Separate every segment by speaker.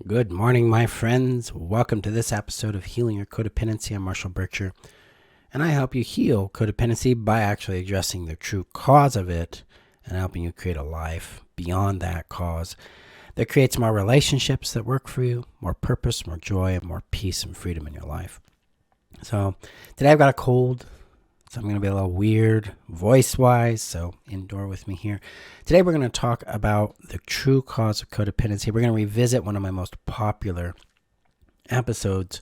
Speaker 1: Good morning, my friends. Welcome to this episode of Healing Your Codependency. I'm Marshall Berkshire, and I help you heal codependency by actually addressing the true cause of it and helping you create a life beyond that cause that creates more relationships that work for you, more purpose, more joy, and more peace and freedom in your life. So today I've got a cold, so I'm going to be a little weird voice-wise, so endure with me here. Today we're going to talk about the true cause of codependency. We're going to revisit one of my most popular episodes,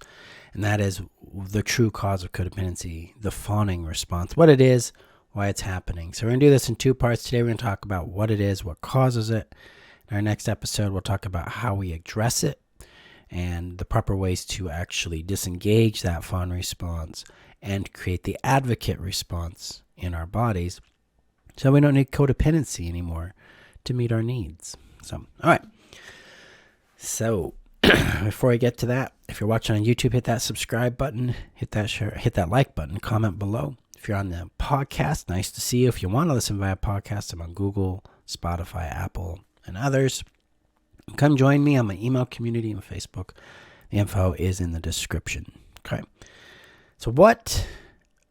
Speaker 1: and that is the true cause of codependency, the Fawning response, what it is, why it's happening. So we're going to do this in two parts. Today we're going to talk about what it is, what causes it. In our next episode, we'll talk about how we address it and the proper ways to actually disengage that Fawn response and create the advocate response in our bodies so we don't need codependency anymore to meet our needs. So, all right. So, before I get to that, if you're watching on YouTube, hit that subscribe button, hit that share, hit that like button, comment below. If you're on the podcast, nice to see you. If you want to listen via podcast, I'm on Google, Spotify, Apple, and others. Come join me on my email community on Facebook. The info is in the description. Okay. So a lot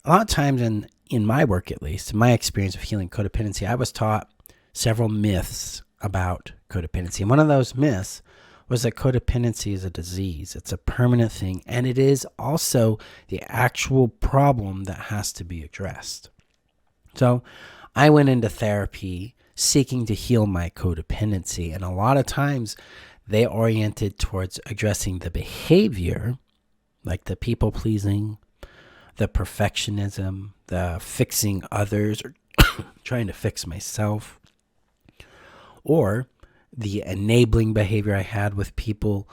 Speaker 1: of times in my work, at least, in my experience of healing codependency, I was taught several myths about codependency. And one of those myths was that codependency is a disease. It's a permanent thing. And it is also the actual problem that has to be addressed. So I went into therapy seeking to heal my codependency. And a lot of times they oriented towards addressing the behavior, like the people pleasing, the perfectionism, the fixing others, or trying to fix myself, or the enabling behavior I had with people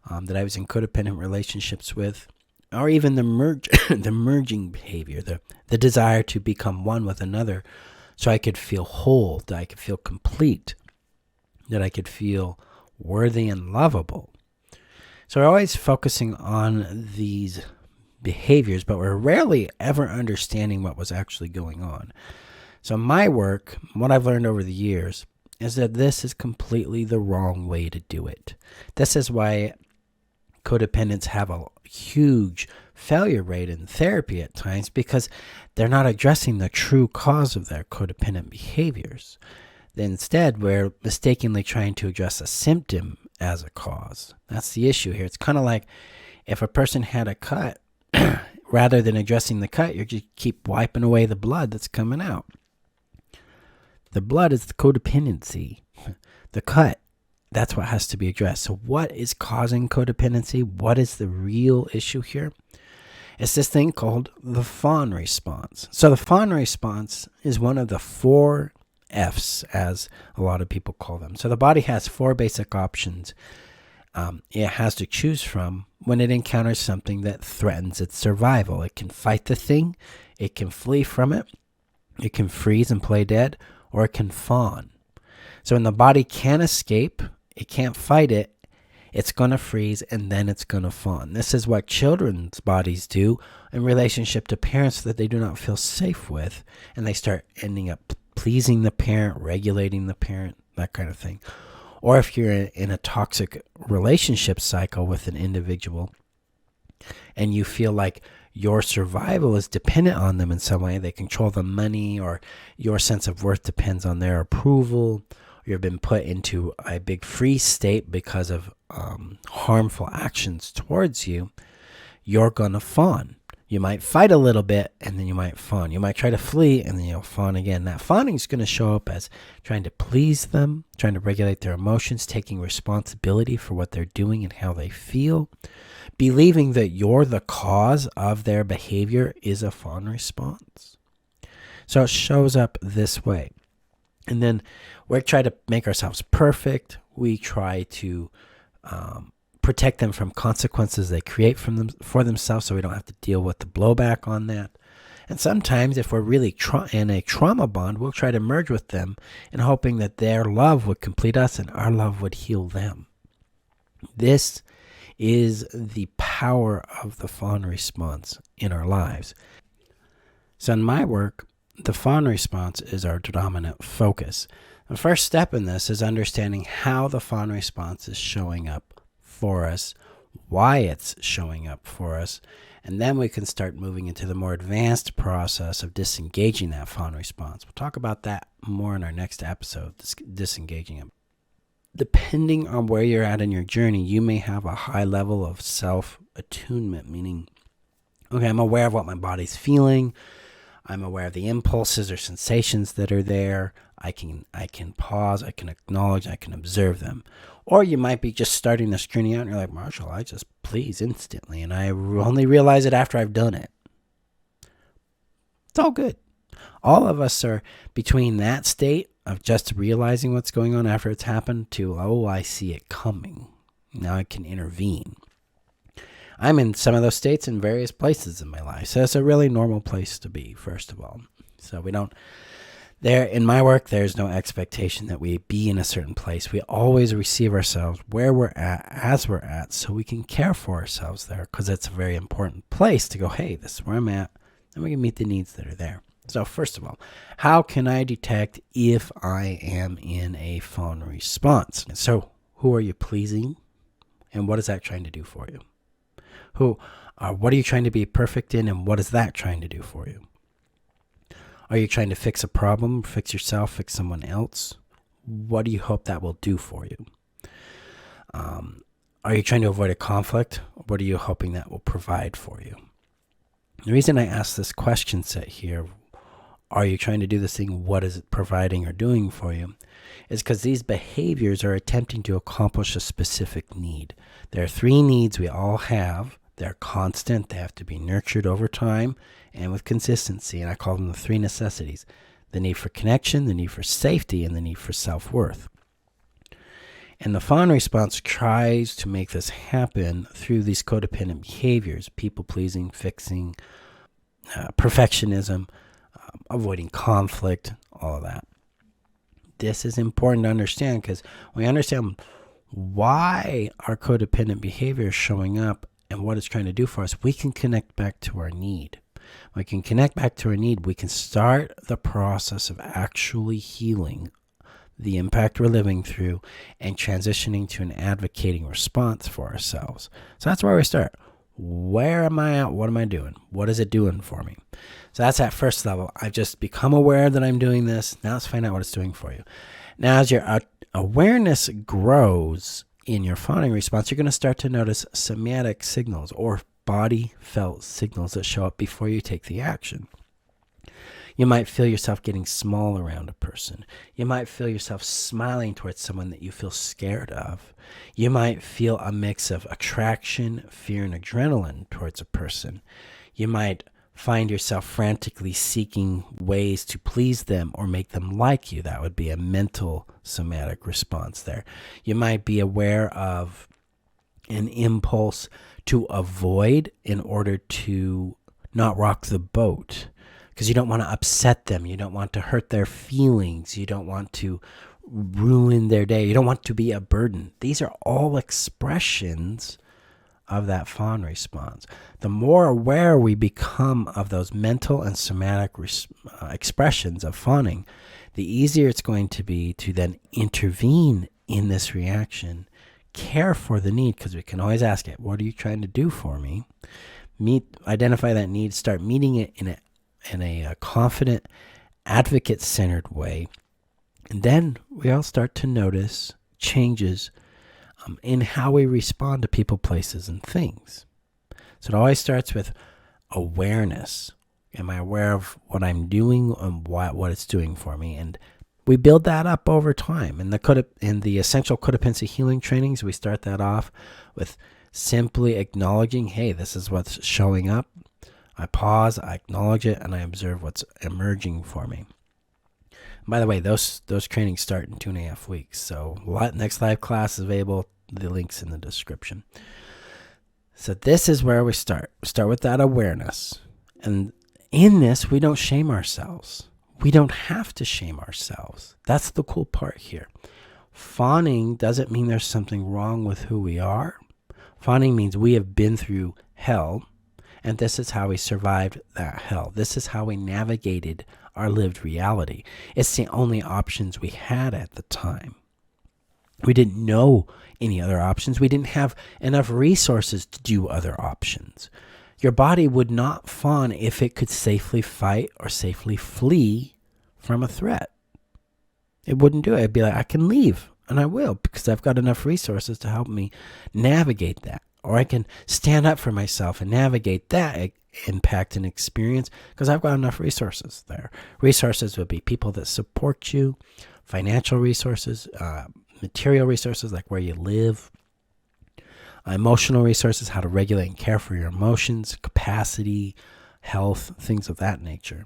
Speaker 1: that I was in codependent relationships with, or even the merging behavior, the desire to become one with another so I could feel whole, that I could feel complete, that I could feel worthy and lovable. So we're always focusing on these behaviors, but we're rarely ever understanding what was actually going on. So my work, what I've learned over the years, is that this is completely the wrong way to do it. This is why codependents have a huge failure rate in therapy at times, because they're not addressing the true cause of their codependent behaviors. Instead, we're mistakenly trying to address a symptom as a cause. That's the issue here. It's kind of like if a person had a cut, rather than addressing the cut, you just keep wiping away the blood that's coming out. The blood is the codependency. The cut, that's what has to be addressed. So what is causing codependency? What is the real issue here? It's this thing called the Fawn Response. So the Fawn Response is one of the 4 F's, as a lot of people call them. So the body has 4 basic options it has to choose from when it encounters something that threatens its survival. It can fight the thing, it can flee from it, it can freeze and play dead, or it can fawn. So when the body can't escape, it can't fight it, it's going to freeze and then it's going to fawn. This is what children's bodies do in relationship to parents that they do not feel safe with, and they start ending up pleasing the parent, regulating the parent, that kind of thing. Or if you're in a toxic relationship cycle with an individual and you feel like your survival is dependent on them in some way, they control the money, or your sense of worth depends on their approval, or you've been put into a big freeze state because of harmful actions towards you, you're going to fawn. You might fight a little bit and then you might fawn. You might try to flee and then you'll fawn again. That fawning is going to show up as trying to please them, trying to regulate their emotions, taking responsibility for what they're doing and how they feel. Believing that you're the cause of their behavior is a fawn response. So it shows up this way. And then we try to make ourselves perfect. We try to protect them from consequences they create for themselves, so we don't have to deal with the blowback on that. And sometimes if we're really in a trauma bond, we'll try to merge with them in hoping that their love would complete us and our love would heal them. This is the power of the Fawn response in our lives. So in my work, the Fawn response is our dominant focus. The first step in this is understanding how the Fawn response is showing up for us, why it's showing up for us, and then we can start moving into the more advanced process of disengaging that fawn response. We'll talk about that more in our next episode, disengaging it. Depending on where you're at in your journey, you may have a high level of self-attunement, meaning, okay, I'm aware of what my body's feeling. I'm aware of the impulses or sensations that are there. I can pause, I can acknowledge, I can observe them. Or you might be just starting this journey out and you're like, Marshall, I just please instantly, and I only realize it after I've done it. It's all good. All of us are between that state of just realizing what's going on after it's happened to, oh, I see it coming. Now I can intervene. I'm in some of those states in various places in my life. So it's a really normal place to be, first of all. So in my work, there's no expectation that we be in a certain place. We always receive ourselves where we're at, as we're at, so we can care for ourselves there, because it's a very important place to go, hey, this is where I'm at, and we can meet the needs that are there. So first of all, how can I detect if I am in a fawn response? So who are you pleasing, and what is that trying to do for you? What are you trying to be perfect in, and what is that trying to do for you? Are you trying to fix a problem, fix yourself, fix someone else? What do you hope that will do for you? Are you trying to avoid a conflict? What are you hoping that will provide for you? The reason I ask this question set here, are you trying to do this thing, what is it providing or doing for you, is because these behaviors are attempting to accomplish a specific need. There are 3 needs we all have. They're constant. They have to be nurtured over time and with consistency. And I call them the 3 necessities: the need for connection, the need for safety, and the need for self-worth. And the fawn response tries to make this happen through these codependent behaviors: people-pleasing, fixing, perfectionism, avoiding conflict, all of that. This is important to understand, because when we understand why our codependent behavior is showing up and what it's trying to do for us, we can connect back to our need. When we can connect back to our need, we can start the process of actually healing the impact we're living through and transitioning to an advocating response for ourselves. So that's where we start. Where am I at? What am I doing? What is it doing for me? So that's that first level. I've just become aware that I'm doing this. Now let's find out what it's doing for you. Now, as your awareness grows in your fawning response, you're going to start to notice somatic signals, or body felt signals, that show up before you take the action. You might feel yourself getting small around a person. You might feel yourself smiling towards someone that you feel scared of. You might feel a mix of attraction, fear, and adrenaline towards a person. You might find yourself frantically seeking ways to please them or make them like you. That would be a mental somatic response there. You might be aware of an impulse to avoid in order to not rock the boat, because you don't want to upset them. You don't want to hurt their feelings. You don't want to ruin their day. You don't want to be a burden. These are all expressions of that fawn response. The more aware we become of those mental and somatic expressions of fawning, the easier it's going to be to then intervene in this reaction, care for the need, because we can always ask it, what are you trying to do for me? Identify that need, start meeting it in a confident, advocate-centered way. And then we all start to notice changes in how we respond to people, places, and things. So it always starts with awareness. Am I aware of what I'm doing and what it's doing for me? And we build that up over time. In the essential codependency healing trainings, we start that off with simply acknowledging, hey, this is what's showing up. I pause, I acknowledge it, and I observe what's emerging for me. By the way, those trainings start in 2.5 weeks. So next live class is available. The link's in the description. So this is where we start. We start with that awareness. And in this, we don't shame ourselves. We don't have to shame ourselves. That's the cool part here. Fawning doesn't mean there's something wrong with who we are. Fawning means we have been through hell, and this is how we survived that hell. This is how we navigated our lived reality. It's the only options we had at the time. We didn't know any other options. We didn't have enough resources to do other options. Your body would not fawn if it could safely fight or safely flee from a threat. It wouldn't do it. It'd be like, I can leave, and I will, because I've got enough resources to help me navigate that. Or I can stand up for myself and navigate that impact and experience because I've got enough resources there. Resources would be people that support you, financial resources, material resources like where you live, emotional resources, how to regulate and care for your emotions, capacity, health, things of that nature.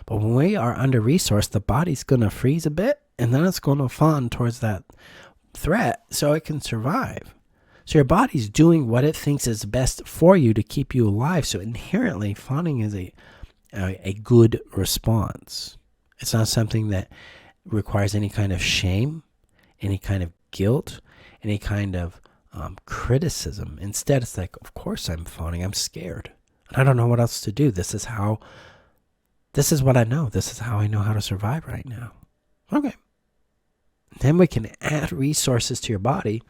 Speaker 1: But when we are under-resourced, the body's going to freeze a bit, and then it's going to fawn towards that threat so it can survive. So your body's doing what it thinks is best for you to keep you alive. So inherently, fawning is a good response. It's not something that requires any kind of shame, any kind of guilt, any kind of criticism. Instead, it's like, of course I'm fawning. I'm scared. And I don't know what else to do. This is what I know. This is how I know how to survive right now. Okay. Then we can add resources to your body,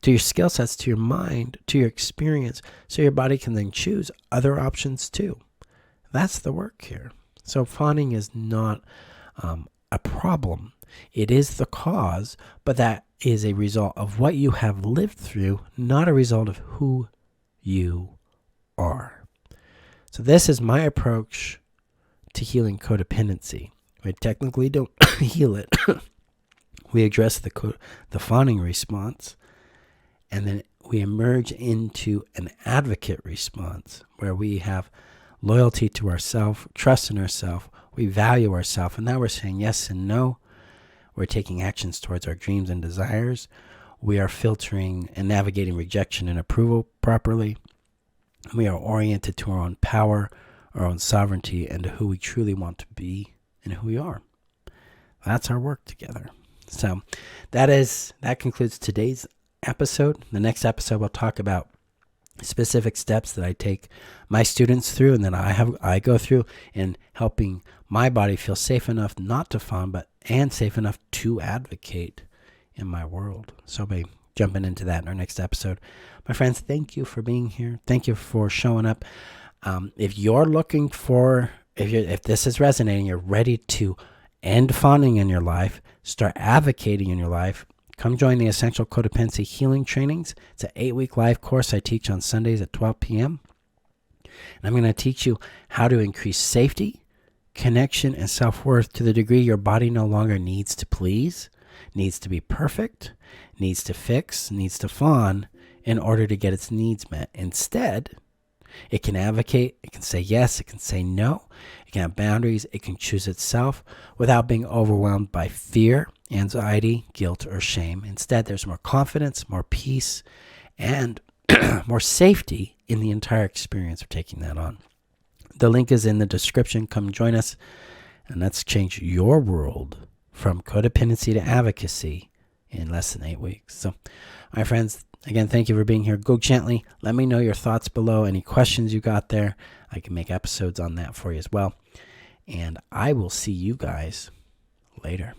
Speaker 1: to your skill sets, to your mind, to your experience, so your body can then choose other options too. That's the work here. So fawning is not a problem. It is the cause, but that is a result of what you have lived through, not a result of who you are. So this is my approach to healing codependency. We technically don't heal it. We address the fawning response, and then we emerge into an advocate response where we have loyalty to ourselves, trust in ourselves, we value ourselves, and now we're saying yes and no. We're taking actions towards our dreams and desires. We are filtering and navigating rejection and approval properly. We are oriented to our own power, our own sovereignty, and to who we truly want to be and who we are. That's our work together. So that concludes today's episode. The next episode we'll talk about specific steps that I take my students through and then I go through in helping my body feel safe enough not to fawn, and safe enough to advocate in my world. So we'll be jumping into that in our next episode. My friends, thank you for being here. Thank you for showing up. If you're looking for, if this is resonating, you're ready to end fawning in your life, start advocating in your life, come join the Essential Codependency Healing Trainings. It's an 8-week live course I teach on Sundays at 12 p.m. And I'm going to teach you how to increase safety, connection, and self-worth to the degree your body no longer needs to please, needs to be perfect, needs to fix, needs to fawn in order to get its needs met. Instead, it can advocate, it can say yes, it can say no, it can have boundaries, it can choose itself without being overwhelmed by fear, anxiety, guilt, or shame. Instead, there's more confidence, more peace, and more safety in the entire experience of taking that on. The link is in the description. Come join us, and let's change your world from codependency to advocacy in less than 8 weeks. So, my friends, again, thank you for being here. Go gently. Let me know your thoughts below. Any questions you got there. I can make episodes on that for you as well. And I will see you guys later.